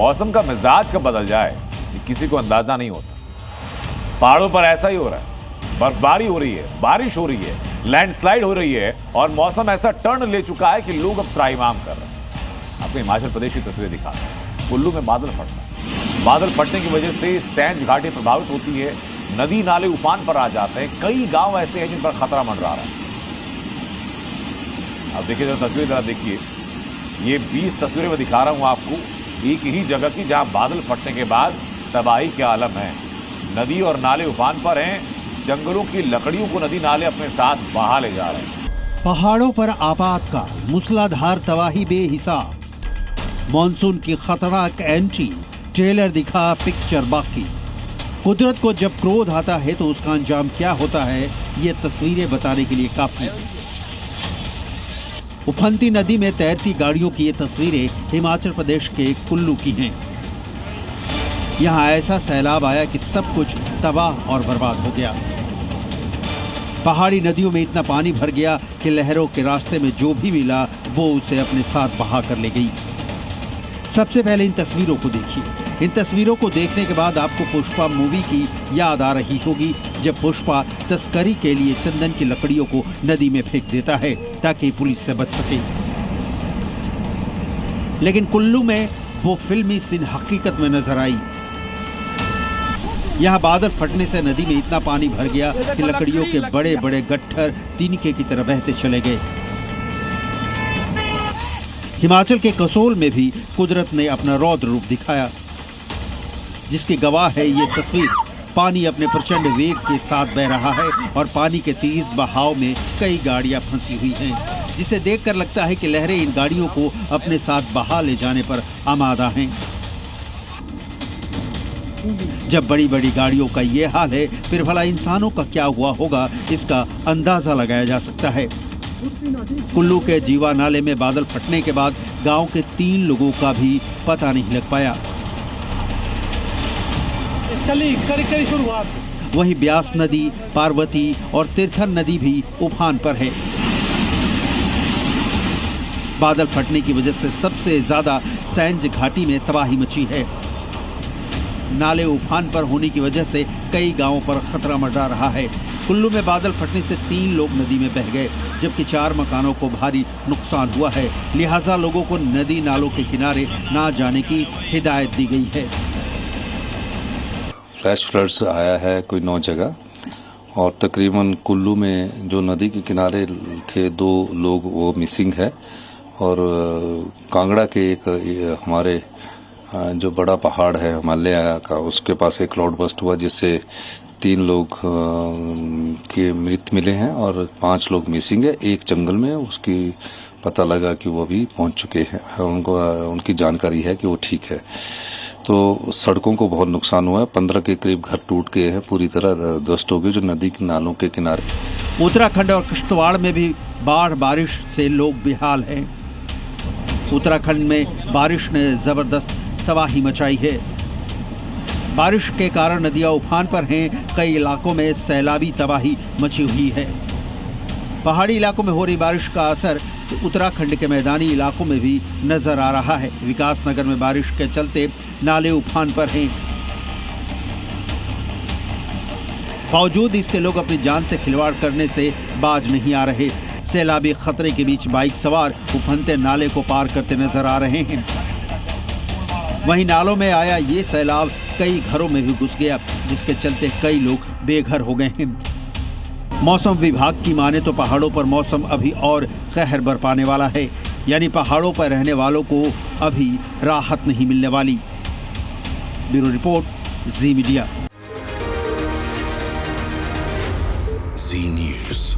मौसम का मिजाज कब बदल जाए ये किसी को अंदाजा नहीं होता। पहाड़ों पर ऐसा ही हो रहा है, बर्फबारी हो रही है, बारिश हो रही है, लैंडस्लाइड हो रही है और मौसम ऐसा टर्न ले चुका है कि लोग अब त्राहिमाम कर रहे हैं। आपको हिमाचल प्रदेश की तस्वीरें दिखा रहे हैं। कुल्लू में बादल फटना, बादल फटने की वजह से सैंज घाटी प्रभावित होती है, नदी नाले उफान पर आ जाते हैं। कई गांव ऐसे हैं जिन पर खतरा मंडरा रहा है। अब देखिए जरा तस्वीर जरा देखिए, ये 20 तस्वीरें मैं दिखा रहा हूं आपको एक ही जगह की जहां बादल फटने के बाद तबाही के आलम है। नदी और नाले उफान पर हैं, जंगलों की लकड़ियों को नदी नाले अपने साथ बहा ले जा रहे हैं। पहाड़ों पर आपातकाल, मूसलाधार तबाही बेहिसाब, मॉनसून की खतरनाक एंट्री, ट्रेलर दिखा पिक्चर बाकी। कुदरत को जब क्रोध आता है तो उसका अंजाम क्या होता है, ये तस्वीरें बताने के लिए काफी है। उफनती नदी में तैरती गाड़ियों की ये तस्वीरें हिमाचल प्रदेश के कुल्लू की हैं। यहाँ ऐसा सैलाब आया कि सब कुछ तबाह और बर्बाद हो गया। पहाड़ी नदियों में इतना पानी भर गया कि लहरों के रास्ते में जो भी मिला वो उसे अपने साथ बहा कर ले गई। सबसे पहले इन तस्वीरों को देखिए। इन तस्वीरों को देखने के बाद आपको पुष्पा मूवी की याद आ रही होगी, जब पुष्पा तस्करी के लिए चंदन की लकड़ियों को नदी में फेंक देता है ताकि पुलिस से बच सके। लेकिन कुल्लू में वो फिल्मी सीन हकीकत में नजर आई। यहाँ बादल फटने से नदी में इतना पानी भर गया कि लकड़ियों के बड़े बड़े गट्ठर तिनके की तरह बहते चले गए। हिमाचल के कसोल में भी कुदरत ने अपना रौद्र रूप दिखाया, जिसकी गवाह है ये तस्वीर। पानी अपने प्रचंड वेग के साथ बह रहा है और पानी के तेज बहाव में कई गाड़ियां फंसी हुई हैं, जिसे देखकर लगता है कि लहरें इन गाड़ियों को अपने साथ बहा ले जाने पर आमादा हैं। जब बड़ी बड़ी गाड़ियों का ये हाल है, फिर भला इंसानों का क्या हुआ होगा, इसका अंदाजा लगाया जा सकता है। कुल्लू के जीवा नाले में बादल फटने के बाद गांव के 3 लोगों का भी पता नहीं लग पाया। वहीं ब्यास नदी, पार्वती और तीर्थन नदी भी उफान पर है। बादल फटने की वजह से सबसे ज्यादा सैंज घाटी में तबाही मची है। नाले उफान पर होने की वजह से कई गांवों पर खतरा मंडरा रहा है। कुल्लू में बादल फटने से 3 लोग नदी में बह गए, जबकि 4 मकानों को भारी नुकसान हुआ है। लिहाजा लोगों को नदी नालों के किनारे ना जाने की हिदायत दी गई है। फ्लैश फ्लड्स आया है कोई 9 जगह, और तकरीबन कुल्लू में जो नदी के किनारे थे 2 लोग वो मिसिंग है। और कांगड़ा के एक हमारे जो बड़ा पहाड़ है हिमालय का, उसके पास एक क्लाउड बस्ट हुआ जिससे 3 लोग के मृत मिले हैं और 5 लोग मिसिंग है। एक जंगल में उसकी पता लगा कि वो अभी पहुंच चुके हैं, उनकी जानकारी है कि वो ठीक है। तो सड़कों को बहुत नुकसान हुआ है। 15 के करीब घर टूट गए हैं, पूरी तरह ध्वस्त हो गए जो नदी के नालों के किनारे। उत्तराखंड और किश्तवाड़ में भी बाढ़ बारिश से लोग बेहाल हैं। उत्तराखंड में बारिश ने जबरदस्त तबाही मचाई है। बारिश के कारण नदियां उफान पर हैं। कई इलाकों में सैलाबी तबाही मची हुई है। पहाड़ी इलाकों में हो रही बारिश का असर उत्तराखंड के मैदानी इलाकों में भी नजर आ रहा है। विकास नगर में बारिश के चलते नाले उफान पर हैं। बावजूद इसके लोग अपनी जान से खिलवाड़ करने से बाज नहीं आ रहे। सैलाबी खतरे के बीच बाइक सवार उफनते नाले को पार करते नजर आ रहे हैं। वहीं नालों में आया ये सैलाब कई घरों में भी घुस गया, जिसके चलते कई लोग बेघर हो गए हैं। मौसम विभाग की माने तो पहाड़ों पर मौसम अभी और कहर बरपाने वाला है, यानी पहाड़ों पर रहने वालों को अभी राहत नहीं मिलने वाली। ब्यूरो रिपोर्ट, जी मीडिया। जी न्यूज़।